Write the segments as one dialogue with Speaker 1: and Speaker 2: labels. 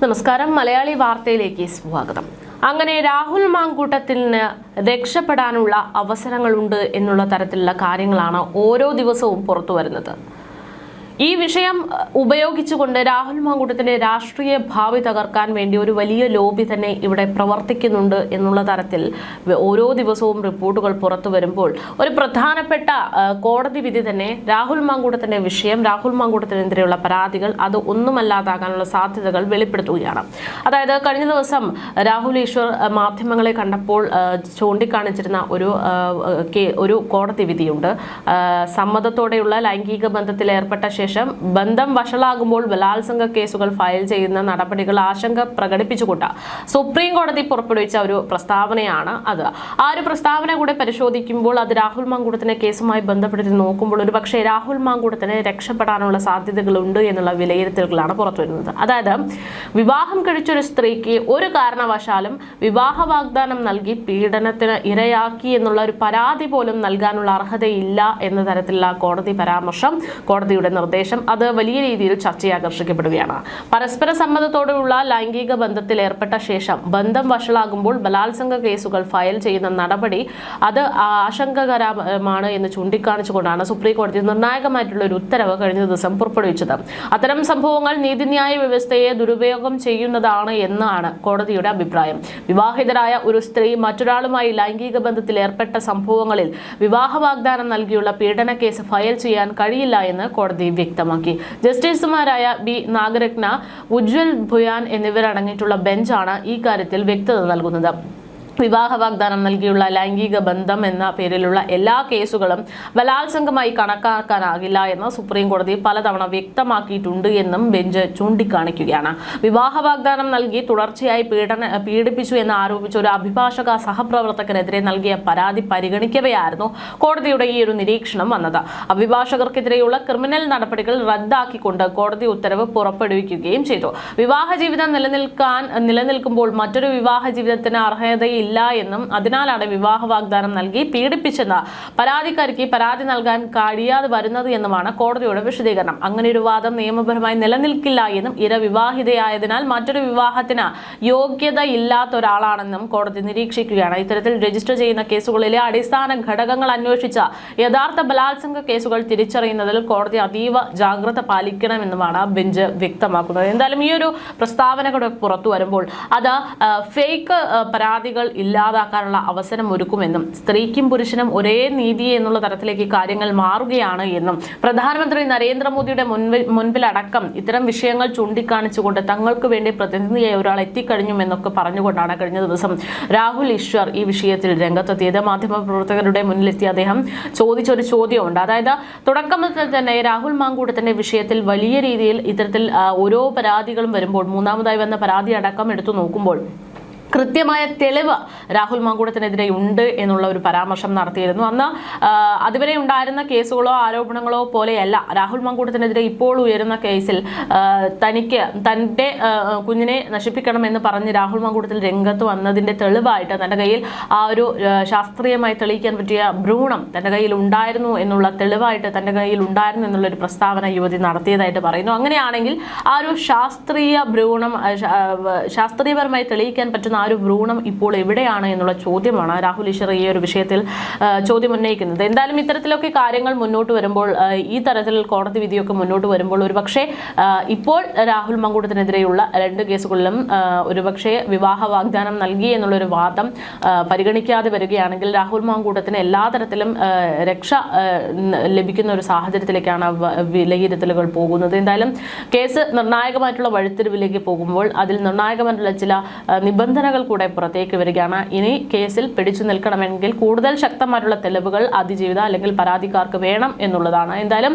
Speaker 1: നമസ്കാരം. മലയാളി വാർത്തയിലേക്ക് സ്വാഗതം. അങ്ങനെ രാഹുൽ മാങ്കൂട്ടത്തിന് രക്ഷപ്പെടാനുള്ള അവസരങ്ങളുണ്ട് എന്നുള്ള തരത്തിലുള്ള കാര്യങ്ങളാണ് ഓരോ ദിവസവും പുറത്തു വരുന്നത്. ഈ വിഷയം ഉപയോഗിച്ചുകൊണ്ട് രാഹുൽ മാങ്കൂട്ടത്തിന്റെ രാഷ്ട്രീയ ഭാവി തകർക്കാൻ വേണ്ടി ഒരു വലിയ ലോബി തന്നെ ഇവിടെ പ്രവർത്തിക്കുന്നുണ്ട് എന്നുള്ള തരത്തിൽ ഓരോ ദിവസവും റിപ്പോർട്ടുകൾ പുറത്തു വരുമ്പോൾ ഒരു പ്രധാനപ്പെട്ട കോടതി വിധി തന്നെ രാഹുൽ മാങ്കൂട്ടത്തിന്റെ വിഷയം, രാഹുൽ മാങ്കൂട്ടത്തിനെതിരെയുള്ള പരാതികൾ അത് ഒന്നുമല്ലാതാകാനുള്ള സാധ്യതകൾ വെളിപ്പെടുത്തുകയാണ്. അതായത് കഴിഞ്ഞ ദിവസം രാഹുൽ ഈശ്വർ മാധ്യമങ്ങളെ കണ്ടപ്പോൾ ചൂണ്ടിക്കാണിച്ചിരുന്ന ഒരു കോടതി വിധിയുണ്ട്. സമ്മതത്തോടെയുള്ള ലൈംഗിക ബന്ധത്തിൽ ഏർപ്പെട്ട ശേഷം ബന്ധം വഷളാകുമ്പോൾ ബലാത്സംഗ കേസുകൾ ഫയൽ ചെയ്യുന്ന നടപടികൾ ആശങ്ക പ്രകടിപ്പിച്ചുകൊണ്ട് സുപ്രീം കോടതി പുറപ്പെടുവിച്ച ഒരു പ്രസ്താവനയാണ് അത്. ആ ഒരു പ്രസ്താവന കൂടെ പരിശോധിക്കുമ്പോൾ അത് രാഹുൽ മാങ്കൂട്ടത്തിന്റെ കേസുമായി ബന്ധപ്പെടുത്തി നോക്കുമ്പോൾ ഒരു പക്ഷേ രാഹുൽ മാങ്കൂട്ടത്തിന് രക്ഷപ്പെടാനുള്ള സാധ്യതകളുണ്ട് എന്നുള്ള വിലയിരുത്തലുകളാണ് പുറത്തുവരുന്നത്. അതായത് വിവാഹം കഴിച്ചൊരു സ്ത്രീക്ക് ഒരു കാരണവശാലും വിവാഹ വാഗ്ദാനം നൽകി പീഡനത്തിന് ഇരയാക്കി എന്നുള്ള ഒരു പരാതി പോലും നൽകാനുള്ള അർഹതയില്ല എന്ന തരത്തിലുള്ള കോടതി പരാമർശം, കോടതിയുടെ നിർദ്ദേശം അത് വലിയ രീതിയിൽ ചർച്ചയാകർഷിക്കപ്പെടുകയാണ്. പരസ്പര സമ്മതത്തോടെയുള്ള ലൈംഗിക ബന്ധത്തിൽ ഏർപ്പെട്ട ശേഷം ബന്ധം വഷളാകുമ്പോൾ ബലാത്സംഗ കേസുകൾ ഫയൽ ചെയ്യുന്ന നടപടി അത് ആശങ്കകരമാണ് എന്ന് ചൂണ്ടിക്കാണിച്ചുകൊണ്ടാണ് സുപ്രീം കോടതി നിർണായകമായിട്ടുള്ള ഒരു ഉത്തരവ് കഴിഞ്ഞ ദിവസം പുറപ്പെടുവിച്ചത്. അത്തരം സംഭവങ്ങൾ നീതിന്യായ വ്യവസ്ഥയെ ദുരുപയോഗം ചെയ്യുന്നതാണ് എന്നാണ് കോടതിയുടെ അഭിപ്രായം. വിവാഹിതരായ ഒരു സ്ത്രീ മറ്റൊരാളുമായി ലൈംഗിക ബന്ധത്തിൽ ഏർപ്പെട്ട സംഭവങ്ങളിൽ വിവാഹ വാഗ്ദാനം നൽകിയുള്ള പീഡന കേസ് ഫയൽ ചെയ്യാൻ കഴിയില്ല എന്ന് കോടതി വ്യക്തമാക്കി. ജസ്റ്റിസുമാരായ ബി നാഗരത്ന, ഉജ്വൽ ഭുയാൻ എന്നിവരടങ്ങിയിട്ടുള്ള ബെഞ്ചാണ് ഈ കാര്യത്തിൽ വ്യക്തത നൽകുന്നത്. വിവാഹ വാഗ്ദാനം നൽകിയുള്ള ലൈംഗിക ബന്ധം എന്ന പേരിലുള്ള എല്ലാ കേസുകളും ബലാത്സംഗമായി കണക്കാക്കാനാകില്ല എന്ന് സുപ്രീം കോടതി പലതവണ വ്യക്തമാക്കിയിട്ടുണ്ട് എന്നും ബെഞ്ച് ചൂണ്ടിക്കാണിക്കുകയാണ്. വിവാഹ വാഗ്ദാനം നൽകി തുടർച്ചയായി പീഡിപ്പിച്ചു എന്ന് ആരോപിച്ച ഒരു അഭിഭാഷക സഹപ്രവർത്തകനെതിരെ നൽകിയ പരാതി പരിഗണിക്കവെയായിരുന്നു കോടതിയുടെ ഈ ഒരു നിരീക്ഷണം വന്നത്. അഭിഭാഷകർക്കെതിരെയുള്ള ക്രിമിനൽ നടപടികൾ റദ്ദാക്കിക്കൊണ്ട് കോടതി ഉത്തരവ് പുറപ്പെടുവിക്കുകയും ചെയ്തു. വിവാഹ ജീവിതം നിലനിൽക്കുമ്പോൾ മറ്റൊരു വിവാഹ ജീവിതത്തിന് അർഹതയില്ല എന്നും അതിനാലാണ് വിവാഹ വാഗ്ദാനം നൽകി പീഡിപ്പിച്ചെന്ന് പരാതിക്കാരിക്ക് പരാതി നൽകാൻ കഴിയാതെ വരുന്നത് എന്നുമാണ് കോടതിയുടെ വിശദീകരണം. അങ്ങനെ ഒരു വാദം നിയമപരമായി നിലനിൽക്കില്ല എന്നും ഇര വിവാഹിതയായതിനാൽ മറ്റൊരു വിവാഹത്തിന് യോഗ്യതയില്ലാത്ത ഒരാളാണെന്നും കോടതി നിരീക്ഷിക്കുകയാണ്. ഇത്തരത്തിൽ രജിസ്റ്റർ ചെയ്യുന്ന കേസുകളിലെ അടിസ്ഥാന ഘടകങ്ങൾ അന്വേഷിച്ച യഥാർത്ഥ ബലാത്സംഗ കേസുകൾ തിരിച്ചറിയുന്നതിൽ കോടതി അതീവ ജാഗ്രത പാലിക്കണമെന്നുമാണ് ബെഞ്ച് വ്യക്തമാക്കുന്നത്. എന്തായാലും ഈ ഒരു പ്രസ്താവനകൾ പുറത്തു വരുമ്പോൾ അത് ഫേക്ക് പരാതികൾ ഇല്ലാതാക്കാനുള്ള അവസരം ഒരുക്കുമെന്നും സ്ത്രീക്കും പുരുഷനും ഒരേ നീതി എന്നുള്ള തരത്തിലേക്ക് കാര്യങ്ങൾ മാറുകയാണ് എന്നും പ്രധാനമന്ത്രി നരേന്ദ്രമോദിയുടെ മുൻപിലടക്കം ഇത്തരം വിഷയങ്ങൾ ചൂണ്ടിക്കാണിച്ചുകൊണ്ട് തങ്ങൾക്ക് വേണ്ടി പ്രതിനിധിയായി ഒരാൾ എത്തിക്കഴിഞ്ഞു എന്നൊക്കെ പറഞ്ഞുകൊണ്ടാണ് കഴിഞ്ഞ ദിവസം രാഹുൽ ഈശ്വർ ഈ വിഷയത്തിൽ രംഗത്തെത്തിയത്. മാധ്യമപ്രവർത്തകരുടെ മുന്നിലെത്തി അദ്ദേഹം ചോദിച്ചൊരു ചോദ്യമുണ്ട്. അതായത് തുടക്കം മുതൽ തന്നെ രാഹുൽ മാങ്കൂട്ടത്തിന്റെ വിഷയത്തിൽ വലിയ രീതിയിൽ ഇത്തരത്തിൽ ഓരോ പരാതികളും വരുമ്പോൾ മൂന്നാമതായി വന്ന പരാതി അടക്കം എടുത്തു നോക്കുമ്പോൾ കൃത്യമായ തെളിവ് രാഹുൽ മാങ്കൂട്ടത്തിനെതിരെ ഉണ്ട് എന്നുള്ള ഒരു പരാമർശം നടത്തിയിരുന്നു. അന്ന് അതുവരെ ഉണ്ടായിരുന്ന കേസുകളോ ആരോപണങ്ങളോ പോലെയല്ല രാഹുൽ മാങ്കൂട്ടത്തിനെതിരെ ഇപ്പോൾ ഉയരുന്ന കേസിൽ തൻ്റെ കുഞ്ഞിനെ നശിപ്പിക്കണമെന്ന് പറഞ്ഞ് രാഹുൽ മാങ്കൂട്ടത്തിൽ രംഗത്ത് വന്നതിൻ്റെ തെളിവായിട്ട് തൻ്റെ കയ്യിൽ ആ ഒരു ശാസ്ത്രീയമായി തെളിയിക്കാൻ പറ്റിയ ഭ്രൂണം തൻ്റെ കയ്യിൽ ഉണ്ടായിരുന്നു എന്നുള്ള തെളിവായിട്ട് തൻ്റെ കയ്യിൽ ഉണ്ടായിരുന്നു എന്നുള്ളൊരു പ്രസ്താവന യുവതി നടത്തിയതായിട്ട് പറയുന്നു. അങ്ങനെയാണെങ്കിൽ ആ ഒരു ശാസ്ത്രീയപരമായി തെളിയിക്കാൻ പറ്റുന്ന ആ ഒരു ഭ്രൂണം ഇപ്പോൾ എവിടെയാണ് എന്നുള്ള ചോദ്യമാണ് രാഹുൽ ഈശ്വർ ഈ ഒരു വിഷയത്തിൽ ചോദ്യം ഉന്നയിക്കുന്നത്. എന്തായാലും ഇത്തരത്തിലൊക്കെ കാര്യങ്ങൾ മുന്നോട്ട് വരുമ്പോൾ, ഈ തരത്തിൽ കോടതി വിധിയൊക്കെ മുന്നോട്ട് വരുമ്പോൾ ഒരുപക്ഷെ ഇപ്പോൾ രാഹുൽ മാങ്കൂട്ടത്തിനെതിരെയുള്ള 2 കേസുകളിലും ഒരുപക്ഷെ വിവാഹ വാഗ്ദാനം നൽകി എന്നുള്ളൊരു വാദം പരിഗണിക്കാതെ വരികയാണെങ്കിൽ രാഹുൽ മാങ്കൂട്ടത്തിന് എല്ലാ തരത്തിലും രക്ഷ ലഭിക്കുന്ന ഒരു സാഹചര്യത്തിലേക്കാണ് വിലയിരുത്തലുകൾ പോകുന്നത്. എന്തായാലും കേസ് നിർണായകമായിട്ടുള്ള വഴിത്തിരിവിലേക്ക് പോകുമ്പോൾ അതിൽ നിർണായകമായിട്ടുള്ള ചില നിബന്ധനകൾ കൂടെ പുറത്തേക്ക് വരികയാണ്. ഇനി കേസിൽ പിടിച്ചു നിൽക്കണമെങ്കിൽ കൂടുതൽ ശക്തമായിട്ടുള്ള തെളിവുകൾ അതിജീവിത അല്ലെങ്കിൽ പരാതിക്കാർക്ക് വേണം എന്നുള്ളതാണ്. എന്തായാലും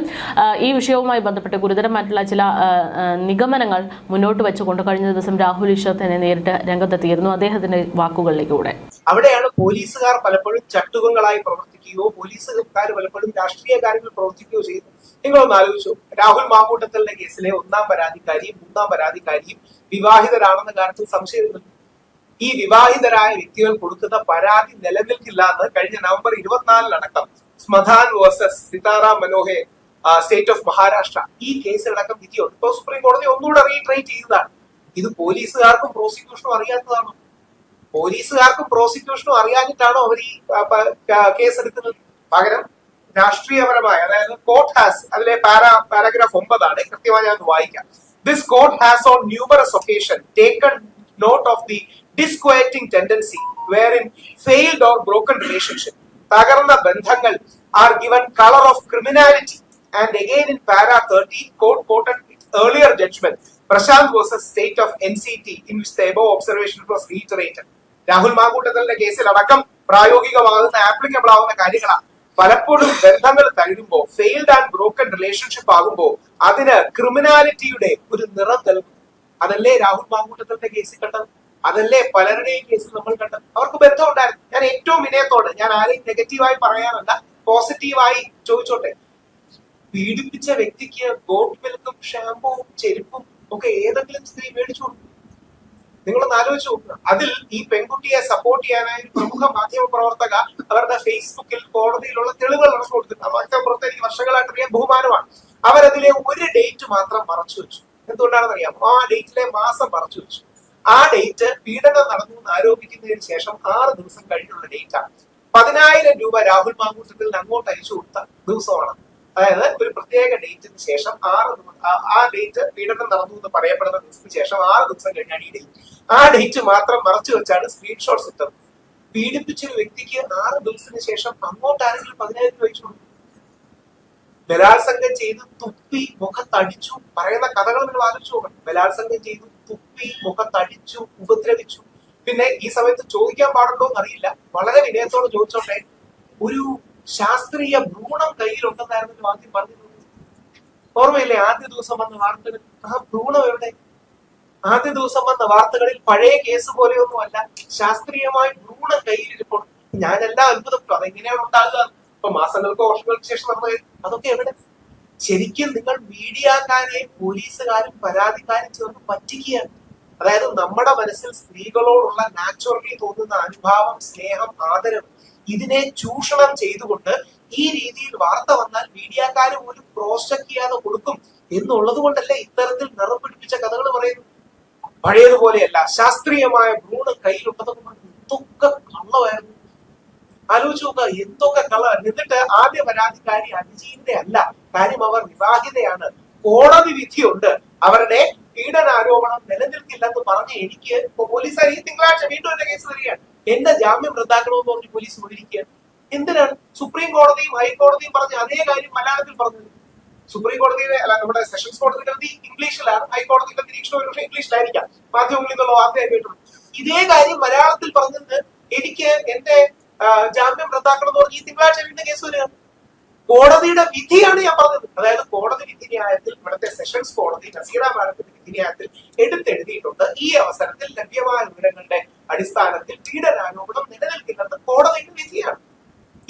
Speaker 1: ഈ വിഷയവുമായി ബന്ധപ്പെട്ട് ഗുരുതരമായിട്ടുള്ള ചില നിഗമനങ്ങൾ മുന്നോട്ട് വെച്ചുകൊണ്ട് കഴിഞ്ഞ ദിവസം രാഹുൽ ഈശ്വർ തന്നെ നേരിട്ട് രംഗത്തെത്തിയിരുന്നു. അദ്ദേഹത്തിന്റെ വാക്കുകളിലേക്ക് കൂടെ
Speaker 2: അവിടെയാണ് പോലീസുകാർ പലപ്പോഴും ചട്ടുകങ്ങളായി പ്രവർത്തിക്കുകയോ പോലീസുകാർ പലപ്പോഴും രാഷ്ട്രീയ കാര്യങ്ങൾ പ്രവർത്തിക്കുകയോ ചെയ്യുന്നു. നിങ്ങളൊന്ന് ആലോചിച്ചു, രാഹുൽ മാങ്കൂട്ടത്തലിന്റെ കേസിലെ 1ാം പരാതിക്കാരിയും 3ാം പരാതിക്കാരിയും വിവാഹിതരാണെന്ന കാര്യത്തിൽ സംശയമില്ല. ഈ വിവാഹിതരായ വ്യക്തികൾ കൊടുക്കുന്ന പരാതി നിലനിൽക്കില്ല എന്ന് കഴിഞ്ഞ നവംബർ 24 സ്മധാൻ വേഴ്സസ് സീതാറാം മനോഹെ സ്റ്റേറ്റ് ഓഫ് മഹാരാഷ്ട്ര ഈ കേസിലടക്കം വിധിയുണ്ട്. ഇപ്പോൾ സുപ്രീം കോടതി ഒന്നുകൂടെ റീട്രേറ്റ് ചെയ്തതാണ്. ഇത് പോലീസുകാർക്കും പ്രോസിക്യൂഷനും അറിയാത്തതാണോ? പോലീസുകാർക്കും പ്രോസിക്യൂഷനും അറിയാഞ്ഞിട്ടാണോ അവർ ഈ കേസ് എടുക്കുന്നത്? പകരം രാഷ്ട്രീയപരമായ, അതായത് കോർട്ട് ഹാസ്, അതിലെ പാരാഗ്രാഫ് 9 കൃത്യമായി ഞാൻ വായിക്കാം. This court has on numerous occasions taken note of the disquieting tendency wherein failed or broken relationship, തകർന്ന ബന്ധങ്ങൾ are given color of criminality. And again in para 30, court quoted its earlier judgment, Prashant versus State of NCT, in which the above observation was reiterated. Rahul മാങ്കൂട്ടത്തലിന്റെ കേസിൽ അടക്കം പ്രായോഗികമാകുന്ന, applicable ആവുന്ന കാര്യങ്ങളാണ്. പലപ്പോഴും ബന്ധങ്ങൾ തകരുമ്പോൾ, failed and broken relationship ആകുമ്പോൾ അതിന് ക്രിമിനാലിറ്റിയുടെ ഒരു നിറം നൽകും. അതല്ലേ രാഹുൽ മാങ്കൂട്ടത്തലിന്റെ കേസിൽ കണ്ടത്? അതല്ലേ പലരുടെയും കേസിൽ നമ്മൾ കണ്ടത്? അവർക്ക് ബന്ധം ഉണ്ടായിരുന്നു. ഞാൻ ഏറ്റവും വിനയത്തോട്, ഞാൻ ആരെയും നെഗറ്റീവായി പറയാനല്ല, പോസിറ്റീവായി ചോദിച്ചോട്ടെ, പീഡിപ്പിച്ച വ്യക്തിക്ക് ഗോട്ട് മിൽക്കും ഷാമ്പുവും ചെരുപ്പും ഒക്കെ ഏതെങ്കിലും സ്ത്രീ മേടിച്ചു കൊടുക്കും? നിങ്ങളൊന്ന് ആലോചിച്ച് നോക്കുക. അതിൽ ഈ പെൺകുട്ടിയെ സപ്പോർട്ട് ചെയ്യാനായി പ്രമുഖ മാധ്യമ പ്രവർത്തക അവരുടെ ഫേസ്ബുക്കിൽ കോടതിയിലുള്ള തെളിവുകൾ നടന്നു കൊടുത്തിട്ടുണ്ട്. മാധ്യമപ്രവർത്തകർ എനിക്ക് വർഷങ്ങളായിട്ട് അറിയാൻ ബഹുമാനമാണ്. അവരതിലെ ഒരു ഡേറ്റ് മാത്രം മറച്ചു വെച്ചു. എന്തുകൊണ്ടാണെന്ന് അറിയാം? ആ ഡേറ്റിലെ മാസം മറച്ചു വെച്ചു. ആ ഡേറ്റ് പീഡനം നടന്നു എന്ന് ആരോപിക്കുന്നതിന് ശേഷം 6 ദിവസം കഴിഞ്ഞുള്ള ഡേറ്റാണ്. 10,000 രൂപ രാഹുൽ മാങ്കൂട്ടത്തിൽ അങ്ങോട്ട് അയച്ചു കൊടുത്ത ദിവസമാണ്. അതായത് ഒരു പ്രത്യേക ഡേറ്റിന് ശേഷം ആ ഡേറ്റ് പീഡനം നടന്നു എന്ന് പറയപ്പെടുന്ന ദിവസത്തിന് ശേഷം 6 ദിവസം കഴിഞ്ഞാണ് ഈ ഡേറ്റ്. ആ ഡേറ്റ് മാത്രം മറച്ചു വെച്ചാണ് സ്ക്രീൻഷോട്ട്സ് ഇട്ടത്. പീഡിപ്പിച്ച ഒരു വ്യക്തിക്ക് 6 ദിവസത്തിന് ശേഷം അങ്ങോട്ട് ആരെങ്കിലും 10,000 രൂപ അയച്ചു കൊടുക്കും? ബലാത്സംഗം ചെയ്ത് തുപ്പി മുഖത്തടിച്ചു പറയുന്ന കഥകൾ നിങ്ങൾ ആലോചിച്ചു നോക്കണം. ബലാത്സംഗം ചെയ്തു, തുപ്പി മുഖത്തടിച്ചു, ഉപദ്രവിച്ചു. പിന്നെ ഈ സമയത്ത് ചോദിക്കാൻ പാടുണ്ടോ എന്നറിയില്ല, വളരെ വിനയത്തോടെ ചോദിച്ചോട്ടെ, ഒരു ശാസ്ത്രീയ ഭ്രൂണം കയ്യിലുണ്ടെന്നായിരുന്നു ആദ്യം പറഞ്ഞിരുന്നത്. ഓർമ്മയില്ലേ ആദ്യ ദിവസം വന്ന വാർത്തകൾ? ആ ഭ്രൂണം എവിടെ? ആദ്യ ദിവസം വന്ന വാർത്തകളിൽ പഴയ കേസ് പോലെയൊന്നുമല്ല, ശാസ്ത്രീയമായി ഭ്രൂണം കയ്യിലിരിപ്പുണ്ട്. ഞാനെല്ലാം അത്ഭുതപ്പെട്ടു, അതെങ്ങനെയാണ് ഉണ്ടാകുക? ഇപ്പൊ മാസങ്ങൾക്കോ വർഷങ്ങൾക്ക് ശേഷം നടന്നത് അതൊക്കെ എവിടെ? ശരിക്കും നിങ്ങൾ മീഡിയക്കാരെയും പോലീസുകാരും പരാതിക്കാരും ചേർന്ന് പറ്റിക്കുകയാണ്. അതായത് നമ്മുടെ മനസ്സിൽ സ്ത്രീകളോടുള്ള നാച്ചുറലി തോന്നുന്ന അനുഭാവം, സ്നേഹം, ആദരവ്, ഇതിനെ ചൂഷണം ചെയ്തുകൊണ്ട് ഈ രീതിയിൽ വാർത്ത വന്നാൽ മീഡിയക്കാര് പോലും ക്രോസ് ചെക്ക് ചെയ്യാതെ കൊടുക്കും എന്നുള്ളത് കൊണ്ടല്ലേ ഇത്തരത്തിൽ നിറം പിടിപ്പിച്ച കഥകൾ പറയുന്നു. പഴയതുപോലെയല്ല, ശാസ്ത്രീയമായ ഭ്രൂണം കയ്യിലുള്ളതൊക്കെ എന്തൊക്കെ കള്ളമായിരുന്നു. ആലോചിച്ച് നോക്കുക, എന്തൊക്കെ കള. എന്നിട്ട് ആദ്യ പരാതിക്കാരി അഭിജീവിന്റെ അല്ല, കാര്യം അവർ വിവാഹിതയാണ്, കോടതി വിധിയുണ്ട്, അവരുടെ പീഡനാരോപണം നിലനിൽക്കില്ലെന്ന് പറഞ്ഞ് എനിക്ക് പോലീസ് ഈ തിങ്കളാഴ്ച വീണ്ടും എന്റെ കേസ് വരികയാണ്. എന്റെ ജാമ്യം റദ്ദാക്കണമെന്ന് പറഞ്ഞ് പോലീസ് വിളിക്കുക. എന്തിനാണ്? സുപ്രീം കോടതിയും ഹൈക്കോടതിയും പറഞ്ഞ അതേ കാര്യം മലയാളത്തിൽ പറഞ്ഞത്. സുപ്രീം കോടതിയുടെ അല്ല, നമ്മുടെ സെഷൻസ് കോടതിയുടെ വിധി ഇംഗ്ലീഷിലാണ്, ഹൈക്കോടതിയുടെ നിരീക്ഷണം ഒരുപക്ഷെ ഇംഗ്ലീഷിലായിരിക്കാം, മാധ്യമങ്ങളിൽ നിന്നുള്ള വാർത്തയായി കേട്ടുള്ളൂ. ഇതേ കാര്യം മലയാളത്തിൽ പറഞ്ഞത് എനിക്ക് എന്റെ ജാമ്യം റദ്ദാക്കണം എന്ന് പറഞ്ഞ് ഈ തിങ്കളാഴ്ച വീണ്ടും കേസ് വരിക. കോടതിയുടെ വിധിയാണ് ഞാൻ പറഞ്ഞത്. അതായത് കോടതി വിധിന്യായത്തിൽ, ഇവിടുത്തെ സെഷൻസ് കോടതി നസീറ മാഡത്തിന്റെ വിധിന്യായത്തിൽ എടുത്തെഴുതിയിട്ടുണ്ട്, ഈ അവസരത്തിൽ ലഭ്യമായ വിവരങ്ങളുടെ അടിസ്ഥാനത്തിൽ പീഡനാരോപണം നിലനിൽക്കില്ലെന്ന് കോടതിയുടെ വിധിയാണ്.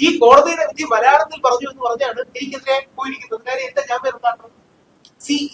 Speaker 2: ഈ കോടതിയുടെ വിധി മലയാളത്തിൽ പറഞ്ഞു എന്ന് പറഞ്ഞാണ് എനിക്കെതിരെ പോയിരിക്കുന്നത്. കാര്യം എന്റെ ജാമ്യം റദ്ദാക്കണം.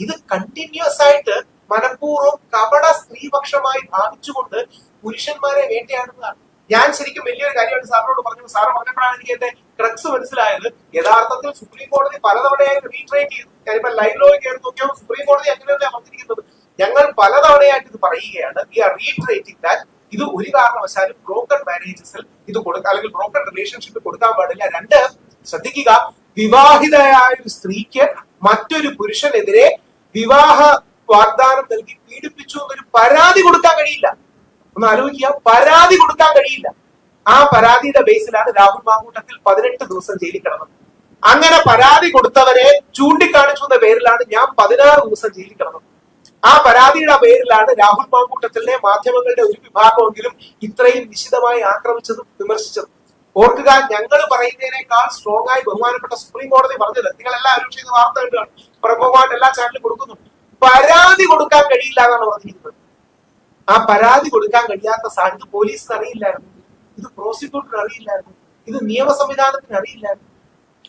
Speaker 2: ഇത് കണ്ടിന്യൂസ് ആയിട്ട് മനഃപൂർവ്വം കപട സ്ത്രീപക്ഷമായി ഭാവിച്ചുകൊണ്ട് പുരുഷന്മാരെ വേട്ടയാടുന്നതാണ്. ഞാൻ ശരിക്കും വലിയൊരു കാര്യമായിട്ട് സാറിനോട് പറഞ്ഞു. സാറ് പറഞ്ഞപ്പോഴാണ് എനിക്ക് എന്റെ ക്രക്സ് മനസ്സിലായത്. യഥാർത്ഥത്തിൽ സുപ്രീം കോടതി പലതവണയായിട്ട് റീട്രേറ്റ് ചെയ്തു. ഞാനിപ്പോ ലൈവ് ലോയിൽ കയറി നോക്കിയാൽ സുപ്രീം കോടതി അങ്ങനെയല്ല പറഞ്ഞിരിക്കുന്നത്. ഞങ്ങൾ പലതവണയായിട്ട് ഇത് പറയുകയാണ്. വി ആർ റീട്രേറ്റിംഗ് ദാറ്റ് ഇത് ഒരു കാരണവശാലും ബ്രോക്കൺ മാരേജസിൽ ഇത് കൊടുക്കുക, അല്ലെങ്കിൽ ബ്രോക്കൺ റിലേഷൻഷിപ്പ് കൊടുക്കാൻ പാടില്ല. 2, ശ്രദ്ധിക്കുക, വിവാഹിതയായ ഒരു സ്ത്രീക്ക് മറ്റൊരു പുരുഷനെതിരെ വിവാഹ വാഗ്ദാനം നൽകി പീഡിപ്പിച്ചു എന്നൊരു പരാതി കൊടുക്കാൻ കഴിയില്ല. ഒന്ന് ആലോചിക്കുക, പരാതി കൊടുക്കാൻ കഴിയില്ല. ആ പരാതിയുടെ ബേസിലാണ് രാഹുൽ മാങ്കൂട്ടത്തിൽ 18 ദിവസം ജയിലിൽ കിടന്നത്. അങ്ങനെ പരാതി കൊടുത്തവരെ ചൂണ്ടിക്കാണിച്ചു എന്ന പേരിലാണ് ഞാൻ 16 ദിവസം ജയിലിൽ കിടന്നത്. ആ പരാതിയുടെ പേരിലാണ് രാഹുൽ മാങ്കൂട്ടത്തിലെ മാധ്യമങ്ങളുടെ ഒരു വിഭാഗമെങ്കിലും ഇത്രയും നിശിതമായി ആക്രമിച്ചതും വിമർശിച്ചതും. ഓർക്കുക, ഞങ്ങൾ പറയുന്നതിനേക്കാൾ സ്ട്രോങ് ആയി ബഹുമാനപ്പെട്ട സുപ്രീം കോടതി പറഞ്ഞത്, നിങ്ങൾ എല്ലാവരും ചെയ്ത വാർത്ത കണ്ടാണ്, പ്രമുഖമായിട്ട് എല്ലാ ചാനലും കൊടുക്കുന്നുണ്ട്, പരാതി കൊടുക്കാൻ കഴിയില്ല എന്നാണ് പറഞ്ഞിരിക്കുന്നത്. ആ പരാതി കൊടുക്കാൻ കഴിയാത്ത സാഹചര്യം പോലീസിന് അറിയില്ലായിരുന്നു, ഇത് പ്രോസിക്യൂട്ടറിന് അറിയില്ലായിരുന്നു, ഇത് നിയമ സംവിധാനത്തിന് അറിയില്ലായിരുന്നു.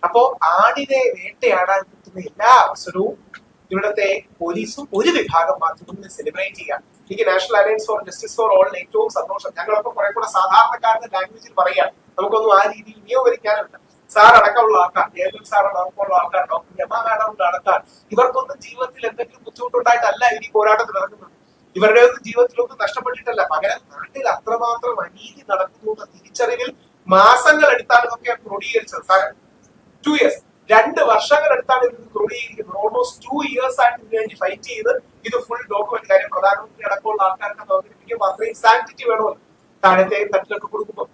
Speaker 2: അപ്പോ ആടിനെ വേട്ടയാടാൻ കിട്ടുന്ന എല്ലാ അവസരവും ഇവിടുത്തെ പോലീസും ഒരു വിഭാഗം മാധ്യമങ്ങളും സെലിബ്രേറ്റ് ചെയ്യാം. എനിക്ക് national alliance for justice for ഓളിന് ഏറ്റവും സന്തോഷം. ഞങ്ങളൊക്കെ കുറെ കൂടെ സാധാരണക്കാരുടെ ലാംഗ്വേജിൽ പറയാം, നമുക്കൊന്നും ആ രീതിയിൽ നിയമവരിക്കാനുണ്ട്. സാർ അടക്കമുള്ള ആൾക്കാർ, ജയലളിത സാർ അടക്കമുള്ള ആൾക്കാർ, ഡോക്ടർ രമ മാഡം അടക്കാൻ, ഇവർക്കൊന്നും ജീവിതത്തിൽ എന്തെങ്കിലും ബുദ്ധിമുട്ടുണ്ടായിട്ടല്ല ഇനി പോരാട്ടത്തിൽ ഇറങ്ങുന്നത്. ഇവരുടെ ഒന്നും ജീവിതത്തിലൊന്നും നഷ്ടപ്പെട്ടിട്ടല്ല. പകരം നാട്ടിൽ അത്രമാത്രം അനീതി നടക്കുന്നു എന്ന തിരിച്ചറിവിൽ മാസങ്ങൾ എടുത്താണ് ഇതൊക്കെ ക്രോഡീകരിച്ചത്. 2 years 2 വർഷങ്ങൾ എടുത്താണ് ഇത് ക്രോഡീകരിക്കുന്നത്. ഓൾമോസ്റ്റ് 2 years ആയിട്ട് ഇതിനു വേണ്ടി ഫൈറ്റ് ചെയ്ത് ഇത് ഫുൾ ഡോക്യുമെന്റ്. കാര്യം പ്രധാനമന്ത്രി അടക്കമുള്ള ആൾക്കാർക്ക് അവതരിപ്പിക്കുമ്പോൾ അത്രയും സാങ്ക്ടിറ്റി വേണമല്ലോ താഴത്തെ തട്ടിലൊക്കെ കൊടുക്കുമ്പോൾ.